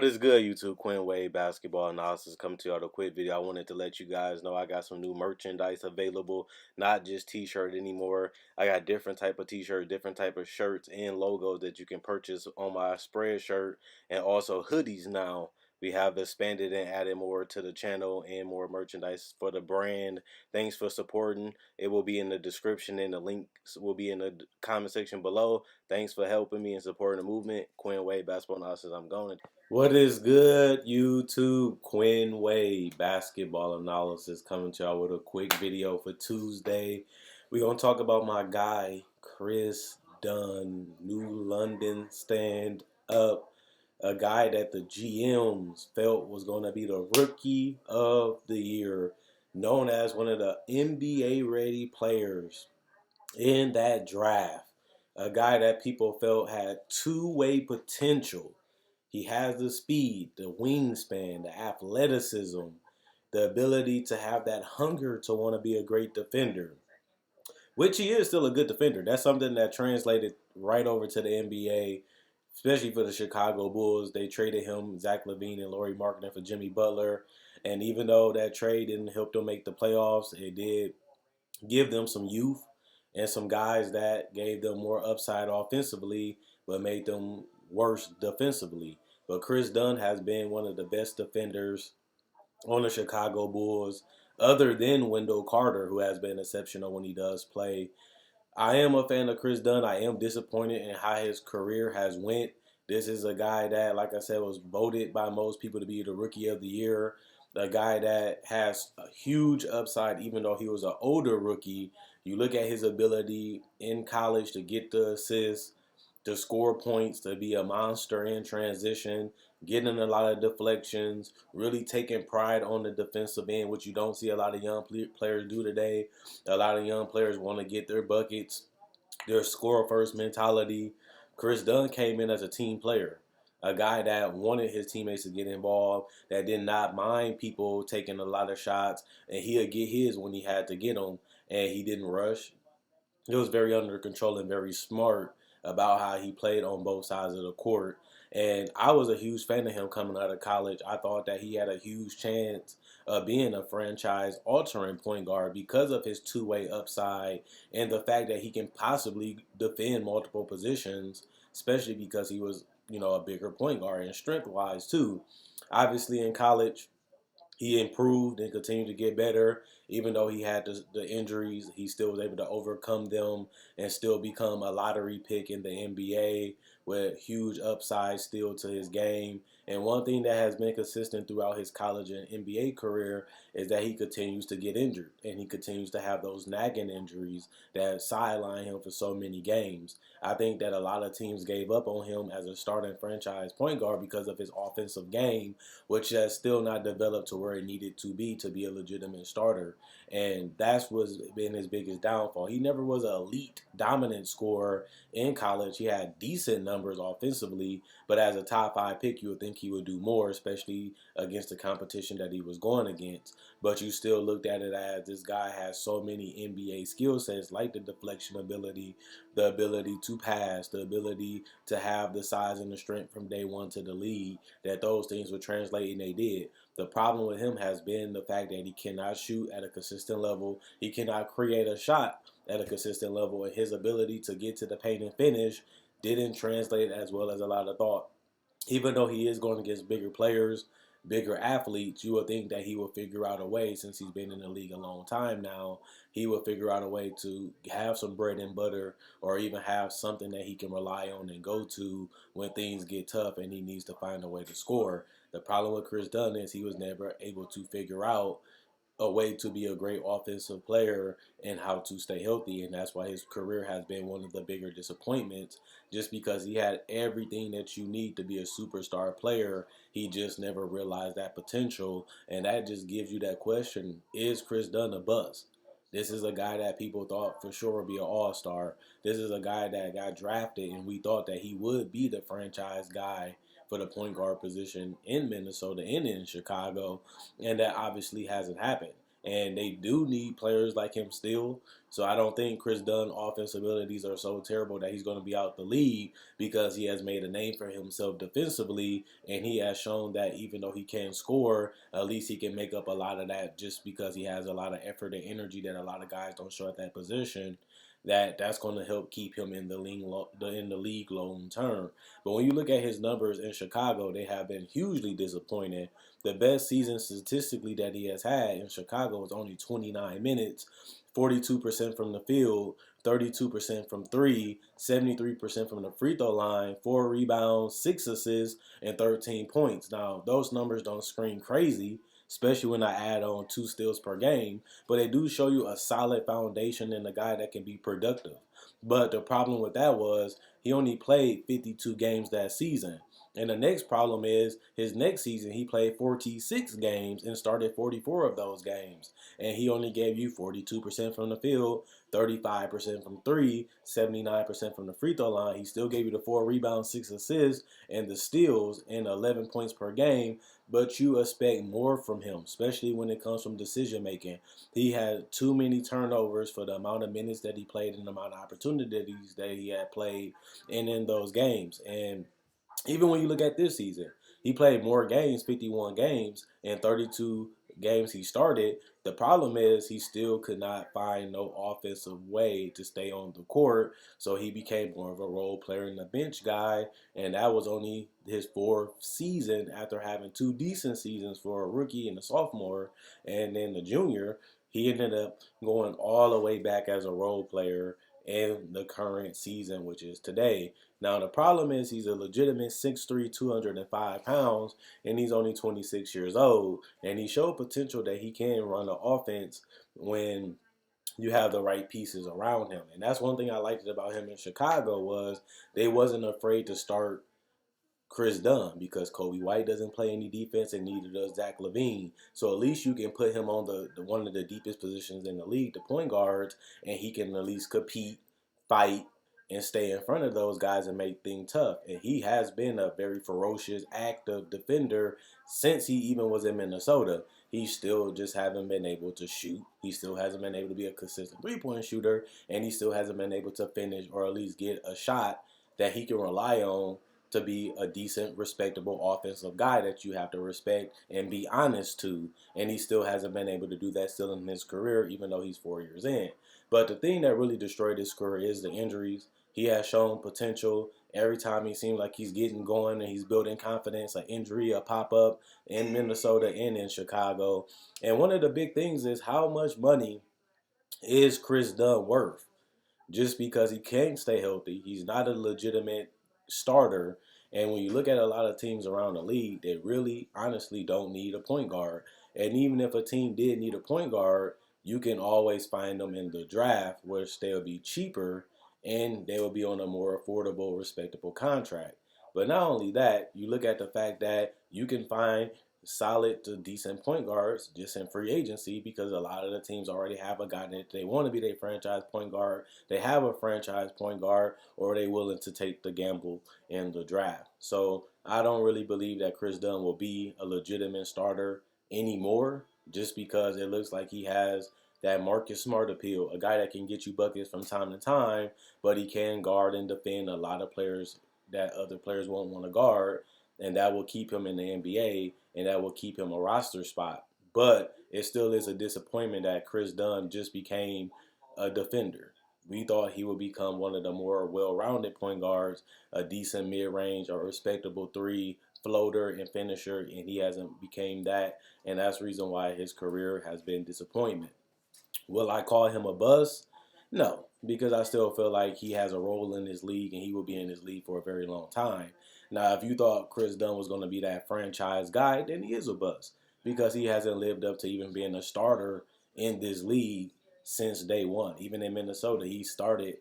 is good, YouTube? Quinn Wade Basketball Analysis coming to you with a quick video. I wanted to let you guys know I got some new merchandise available, not just t-shirt anymore. I got different type of t-shirt, different type of shirts and logos that you can purchase on my spread shirt, and also hoodies now. We have expanded and added more to the channel and more merchandise for the brand. Thanks for supporting. It will be in the description and the links will be in the comment section below. Thanks for helping me and supporting the movement. Quinn Wade Basketball Analysis. I'm going. What is good, YouTube? Quinn Wade Basketball Analysis coming to y'all with a quick video for Tuesday. We're going to talk about my guy, Kris Dunn, New London stand up. A guy that the GMs felt was going to be the Rookie of the Year, known as one of the NBA-ready players in that draft. A guy that people felt had two-way potential. He has the speed, the wingspan, the athleticism, the ability to have that hunger to want to be a great defender, which he is still a good defender. That's something that translated right over to the NBA, especially for the Chicago Bulls. They traded him, Zach LaVine and Lauri Markkanen, for Jimmy Butler. And even though that trade didn't help them make the playoffs, it did give them some youth and some guys that gave them more upside offensively, but made them worse defensively. But Kris Dunn has been one of the best defenders on the Chicago Bulls, other than Wendell Carter, who has been exceptional when he does play. I am a fan of Kris Dunn. I am disappointed in how his career has went. This is a guy that, like I said, was voted by most people to be the Rookie of the Year. A guy that has a huge upside, even though he was an older rookie. You look at his ability in college to get the assists, to score points, to be a monster in transition, getting a lot of deflections, really taking pride on the defensive end, which you don't see a lot of young players do today. A lot of young players want to get their buckets, their score-first mentality. Kris Dunn came in as a team player, a guy that wanted his teammates to get involved, that did not mind people taking a lot of shots, and he'll get his when he had to get them, and he didn't rush. He was very under control and very smart about how he played on both sides of the court. And I was a huge fan of him coming out of college. I thought that he had a huge chance of being a franchise altering point guard because of his two-way upside and the fact that he can possibly defend multiple positions, especially because he was, a bigger point guard and strength-wise too. Obviously in college, he improved and continued to get better. Even though he had the injuries, he still was able to overcome them and still become a lottery pick in the NBA with huge upside still to his game. And one thing that has been consistent throughout his college and NBA career is that he continues to get injured, and he continues to have those nagging injuries that sideline him for so many games. I think that a lot of teams gave up on him as a starting franchise point guard because of his offensive game, which has still not developed to where it needed to be a legitimate starter. And that's what's been his biggest downfall. He never was an elite dominant scorer in college. He had decent numbers offensively, but as a top 5 pick, you would think he would do more, especially against the competition that he was going against. But you still looked at it as this guy has so many NBA skill sets, like the deflection ability, the ability to pass, the ability to have the size and the strength from day one to the league, that those things would translate, and they did. The problem with him has been the fact that he cannot shoot at a consistent level. He cannot create a shot at a consistent level, and his ability to get to the paint and finish didn't translate as well as a lot of thought. Even though he is going against bigger players, bigger athletes, you would think that he will figure out a way, since he's been in the league a long time now, he will figure out a way to have some bread and butter, or even have something that he can rely on and go to when things get tough and he needs to find a way to score. The problem with Kris Dunn is he was never able to figure out a way to be a great offensive player and how to stay healthy, and that's why his career has been one of the bigger disappointments, just because he had everything that you need to be a superstar player. He just never realized that potential, and that just gives you that question: is Kris Dunn a bust? This is a guy that people thought for sure would be an all-star. This is a guy that got drafted, and we thought that he would be the franchise guy for the point guard position in Minnesota and in Chicago, and that obviously hasn't happened. and they do need players like him still. So I don't think Kris Dunn offensive abilities are so terrible that he's going to be out the league, because he has made a name for himself defensively, and he has shown that even though he can't score, at least he can make up a lot of that just because he has a lot of effort and energy that a lot of guys don't show at that position. That's going to help keep him in the league long term. But when you look at his numbers in Chicago, they have been hugely disappointing. The best season statistically that he has had in Chicago was only 29 minutes, 42% from the field, 32% from three, 73% from the free throw line, 4 rebounds, 6 assists, and 13 points. Now, those numbers don't scream crazy, especially when I add on 2 steals per game, but they do show you a solid foundation and a guy that can be productive. But the problem with that was he only played 52 games that season. And the next problem is his next season he played 46 games and started 44 of those games. And he only gave you 42% from the field, 35% from three, 79% from the free throw line. He still gave you the 4 rebounds, 6 assists, and the steals and 11 points per game. But you expect more from him, especially when it comes from decision making. He had too many turnovers for the amount of minutes that he played and the amount of opportunities that he had played in those games. And even when you look at this season, he played more games, 51 games, and 32 games he started. The problem is he still could not find no offensive way to stay on the court, so he became more of a role player and a bench guy, and that was only his 4th season after having 2 decent seasons for a rookie and a sophomore, and then the junior. He ended up going all the way back as a role player in the current season, which is today. Now, the problem is he's a legitimate 6'3", 205 pounds, and he's only 26 years old. And he showed potential that he can run an offense when you have the right pieces around him. And that's one thing I liked about him in Chicago was they wasn't afraid to start Kris Dunn, because Kobe White doesn't play any defense and neither does Zach LaVine. So at least you can put him on the one of the deepest positions in the league, the point guards, and he can at least compete, fight, and stay in front of those guys and make things tough. And he has been a very ferocious, active defender since he even was in Minnesota. He still just haven't been able to shoot. He still hasn't been able to be a consistent three-point shooter, and he still hasn't been able to finish or at least get a shot that he can rely on to be a decent, respectable offensive guy that you have to respect and be honest to. And he still hasn't been able to do that still in his career, even though he's 4 years in. But the thing that really destroyed his career is the injuries. He has shown potential. Every time he seems like he's getting going and he's building confidence, an injury, a pop up in Minnesota and in Chicago. And one of the big things is how much money is Kris Dunn worth? Just because he can't stay healthy. He's not a legitimate starter. And when you look at a lot of teams around the league, they really honestly don't need a point guard. And even if a team did need a point guard, you can always find them in the draft, which they'll be cheaper and they will be on a more affordable, respectable contract. But not only that, you look at the fact that you can find solid to decent point guards just in free agency, because a lot of the teams already have a guy that they want to be their franchise point guard. They have a franchise point guard, or they willing to take the gamble in the draft. So I don't really believe that Kris Dunn will be a legitimate starter anymore, just because it looks like he has that Marcus Smart appeal, a guy that can get you buckets from time to time, but he can guard and defend a lot of players that other players won't want to guard, and that will keep him in the NBA, and that will keep him a roster spot. But it still is a disappointment that Kris Dunn just became a defender. We thought he would become one of the more well-rounded point guards, a decent mid-range or respectable three floater and finisher, and he hasn't became that, and that's the reason why his career has been disappointment. Will I call him a bust? No, because I still feel like he has a role in this league and he will be in this league for a very long time. Now, if you thought Kris Dunn was going to be that franchise guy, then he is a bust, because he hasn't lived up to even being a starter in this league since day one. Even in Minnesota, he started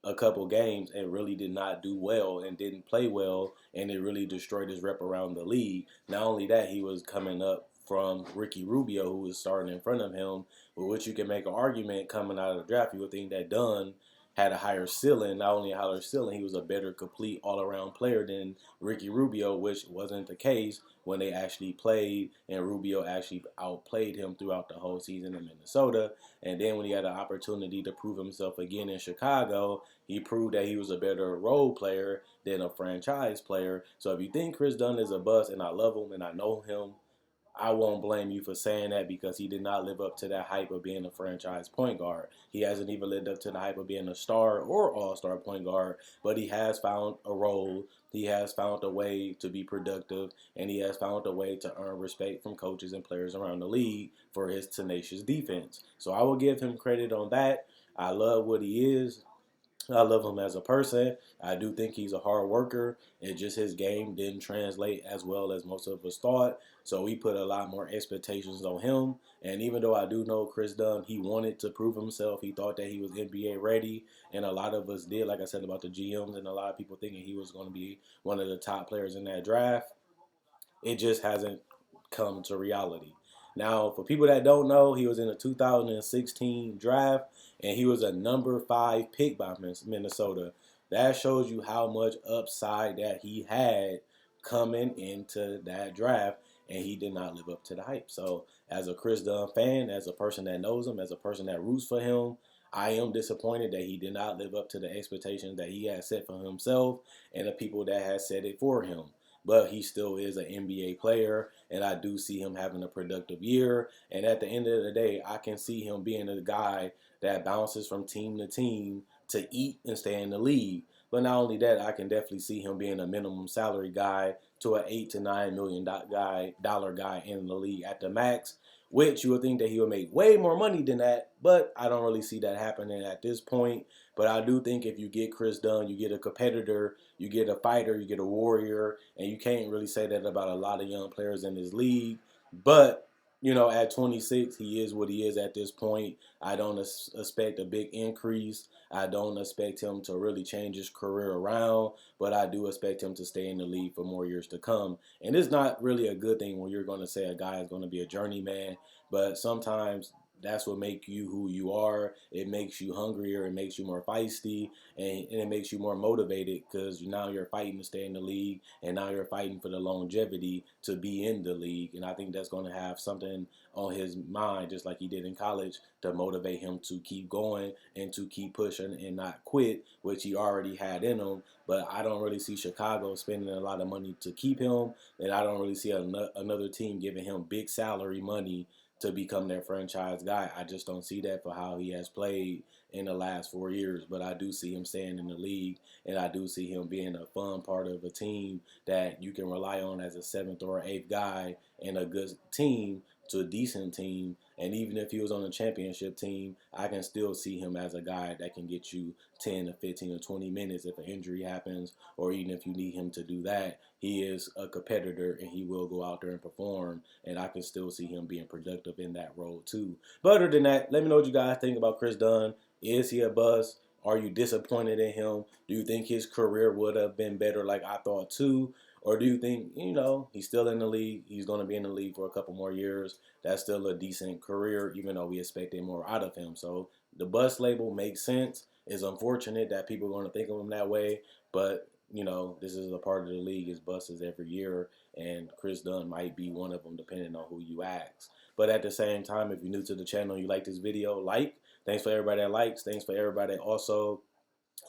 a couple games and really did not do well and didn't play well, and it really destroyed his rep around the league. Not only that, he was coming up from Ricky Rubio, who was starting in front of him, with which you can make an argument coming out of the draft. You would think that Dunn had a higher ceiling. Not only a higher ceiling, he was a better complete all-around player than Ricky Rubio, which wasn't the case when they actually played, and Rubio actually outplayed him throughout the whole season in Minnesota. And then when he had an opportunity to prove himself again in Chicago, he proved that he was a better role player than a franchise player. So if you think Kris Dunn is a bust, and I love him and I know him, I won't blame you for saying that, because he did not live up to that hype of being a franchise point guard. He hasn't even lived up to the hype of being a star or all-star point guard, but he has found a role. He has found a way to be productive, and he has found a way to earn respect from coaches and players around the league for his tenacious defense. So I will give him credit on that. I love what he is. I love him as a person. I do think he's a hard worker. It's just his game didn't translate as well as most of us thought. So we put a lot more expectations on him. And even though I do know Kris Dunn, he wanted to prove himself. He thought that he was NBA ready. And a lot of us did, like I said about the GMs, and a lot of people thinking he was going to be one of the top players in that draft. It just hasn't come to reality. Now, for people that don't know, he was in the 2016 draft, and he was a number 5 pick by Minnesota. That shows you how much upside that he had coming into that draft, and he did not live up to the hype. So, as a Kris Dunn fan, as a person that knows him, as a person that roots for him, I am disappointed that he did not live up to the expectations that he had set for himself and the people that had set it for him. But he still is an NBA player, and I do see him having a productive year. And at the end of the day, I can see him being a guy that bounces from team to team to eat and stay in the league. But not only that, I can definitely see him being a minimum salary guy to an $8 to $9 million guy in the league at the max, which you would think that he would make way more money than that, but I don't really see that happening at this point. But I do think if you get Kris Dunn, you get a competitor, you get a fighter, you get a warrior, and you can't really say that about a lot of young players in this league. But, you know, at 26, he is what he is at this point. I don't expect a big increase. I don't expect him to really change his career around, but I do expect him to stay in the league for more years to come. And it's not really a good thing when you're going to say a guy is going to be a journeyman, but sometimes that's what makes you who you are. It makes you hungrier. It makes you more feisty, and it makes you more motivated, because now you're fighting to stay in the league, and now you're fighting for the longevity to be in the league. And I think that's going to have something on his mind, just like he did in college, to motivate him to keep going and to keep pushing and not quit, which he already had in him. But I don't really see Chicago spending a lot of money to keep him, and I don't really see another team giving him big salary money to become their franchise guy. I just don't see that for how he has played in the last 4 years. But I do see him staying in the league, and I do see him being a fun part of a team that you can rely on as a 7th or 8th guy in a good team to a decent team. And even if he was on a championship team, I can still see him as a guy that can get you 10 to 15 or 20 minutes if an injury happens, or even if you need him to do that. He is a competitor, and he will go out there and perform, and I can still see him being productive in that role too. But other than that, let me know what you guys think about Kris Dunn. Is he a bust? Are you disappointed in him? Do you think his career would have been better like I thought too? Or do you think, he's still in the league, he's going to be in the league for a couple more years? That's still a decent career, even though we expected more out of him. So the bust label makes sense. It's unfortunate that people are going to think of him that way, but this is a part of the league. Is busts every year, and Kris Dunn might be one of them, depending on who you ask. But at the same time, if you're new to the channel, you like this video, like. Thanks for everybody that likes. Thanks for everybody that also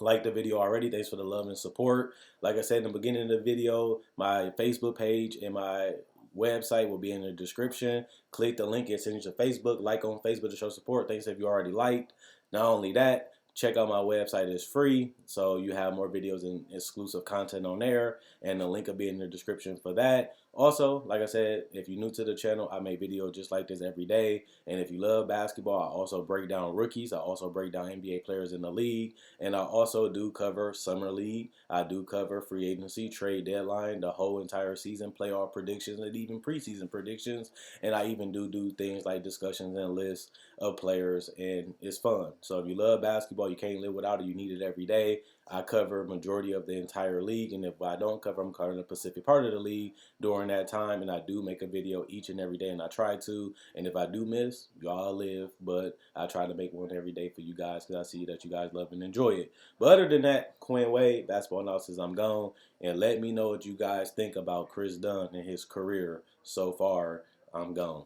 like the video already. Thanks for the love and support. Like I said in the beginning of the video, my Facebook page and my website will be in the description. Click the link and send it to Facebook. Like on Facebook to show support. Thanks if you already liked. Not only that, check out my website. It's free, so you have more videos and exclusive content on there, and the link will be in the description for that. Also, like I said, if you're new to the channel, I make videos just like this every day. And if you love basketball, I also break down rookies. I also break down NBA players in the league. And I also do cover Summer League. I do cover free agency, trade deadline, the whole entire season, playoff predictions, and even preseason predictions. And I even do things like discussions and lists of players, and it's fun. So if you love basketball, basketball. You can't live without it. You need it every day. I cover majority of the entire league, and if I don't cover, I'm covering the Pacific part of the league during that time, and I do make a video each and every day, and I try to. And if I do miss, y'all live, but I try to make one every day for you guys because I see that you guys love and enjoy it. But other than that, Quinn Wade, basketball analysis, I'm gone. And let me know what you guys think about Kris Dunn and his career so far. I'm gone.